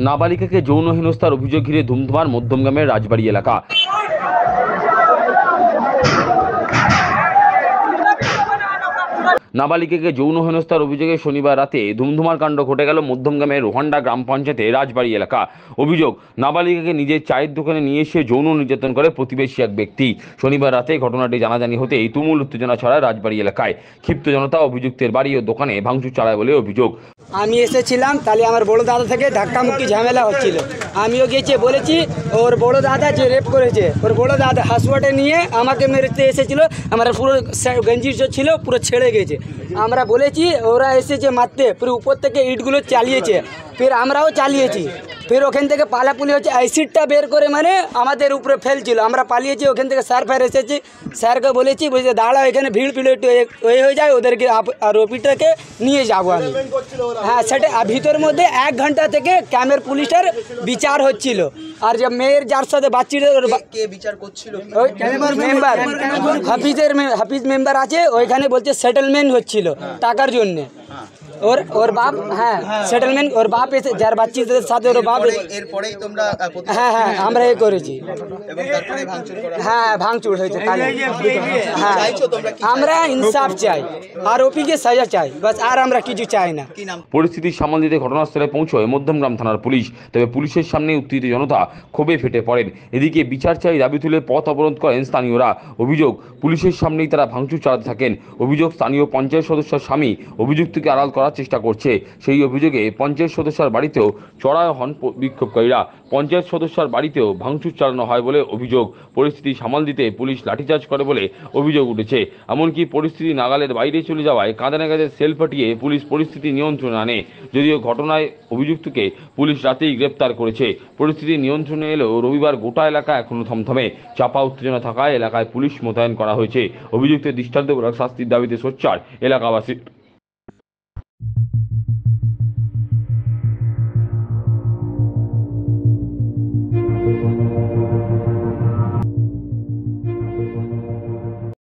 নাবালিকাকে যৌন হেনস্থার অভিযোগ ঘিরে ধুমধুমার মধ্যমগ্রামের রাজবাড়ী এলাকা। নাবালিকাকে যৌন হেনস্থার অভিযোগে শনিবার রাতে ধুমধুমার কাণ্ড ঘটে গেল মধ্যমগ্রামের রোহান্ডা গ্রাম পঞ্চায়েতের রাজবাড়ী এলাকা। অভিযোগ, নাবালিকাকে নিজের চায়ের দোকানে নিয়ে এসে যৌন নির্যাতন করে প্রতিবেশী এক ব্যক্তি। শনিবার রাতে ঘটনাটি জানাজানি হতেই তুমুল উত্তেজনা ছড়ায় রাজবাড়ী এলাকায়। ক্ষিপ্ত জনতা অভিযুক্তের বাড়ি ও দোকানে ভাঙচুর চালায় বলে অভিযোগ। আমি এসেছিলাম, তাহলে আমার বড় দাদা থেকে ধাক্কামুক্কি ঝামেলা হচ্ছিল। আমিও গিয়েছি, বলেছি ওর বড় দাদা যে রেপ করেছে, ওর বড় দাদা হাসুয়াটে নিয়ে আমাকে মেরেতে এসেছিল। আমার পুরো গঞ্জি ছিল পুরো ছেড়ে গেছে। আমরা বলেছি, ওরা এসেছে মারতে, পুরো উপর থেকে ইটগুলো চালিয়েছে, ফের আমরাও চালিয়েছি। ফের ওখান থেকে পালাপুলি হচ্ছে, অ্যাসিডটা বের করে মানে আমাদের উপরে ফেলছিল। আমরা পালিয়েছি, ওখান থেকে স্যার ফের এসেছি, স্যারকে বলেছি বলছে দাঁড়াও এখানে ভিড় একটু হয়ে যায়, ওদেরকে আরোপিটাকে নিয়ে যাবো আমি। হ্যাঁ, সেটা ভিতরের মধ্যে 1 ঘন্টা থেকে ক্যামের পুলিশের বিচার হচ্ছিল। আর যে মেয়ের যার সাথে বাচ্চিটা বিচার করছিল মেম্বার, হাফিজ মেম্বার আছে ওইখানে, বলছে সেটেলমেন্ট হচ্ছিল টাকার জন্য। ওর বাপ, হ্যাঁ সেটেলমেন্ট, ওর বাপ এসে যার বাচ্চাদের সাথে ওর বাপ, এরপরেই তোমরা হ্যাঁ আমরা এই করেছি। হ্যাঁ ভাঙচুর হয়েছে। হ্যাঁ আমরা ইনসাফ চাই, আর ওপিকে সাজা চাই, বাস, আর আমরা কিছু চাই না। পরিস্থিতি সামাল দিতে ঘটনাস্থলে পৌঁছয় মধ্যমগ্রাম থানার পুলিশ। তবে পুলিশের সামনে উত্তেজিত জনতা ক্ষোভে ফেটে পড়েন। এদিকে বিচার চাই দাবি তুলে পথ অবরোধ করেন স্থানীয়রা। অভিযোগ, পুলিশের সামনেই তারা ভাঙচুর চালাতে থাকেন। অভিযোগ, স্থানীয় পঞ্চায়েত সদস্যের স্বামী অভিযুক্তকে আড়াল করার চেষ্টা করছে। সেই অভিযোগে পঞ্চায়েত সদস্যের বাড়িতেও চড়াও হন বিক্ষোভকারীরা। পঞ্চায়েত সদস্যের বাড়িতেও ভাঙচুর চালানো হয় বলে অভিযোগ। পরিস্থিতি সামাল দিতে পুলিশ লাঠিচার্জ করে বলে অভিযোগ উঠেছে। এমনকি পরিস্থিতি নাগালের বাইরে চলে যাওয়ায় কাঁদানে কাঁধে সেল ফাটিয়ে পুলিশ পরিস্থিতি নিয়ন্ত্রণে আনে। যদিও ঘটনায় অভিযুক্তকে পুলিশ রাতেই গ্রেপ্তার করেছে। পরিস্থিতি নিয়ন্ত্রণে এলেও রবিবার গোটা এলাকা এখনো থমথমে। চাপা উত্তেজনা থাকায় এলাকায় পুলিশ মোতায়েন করা হয়েছে। অভিযুক্তের দৃষ্টান্তমূলক শাস্তির দাবিতে সোচ্চার এলাকাবাসী।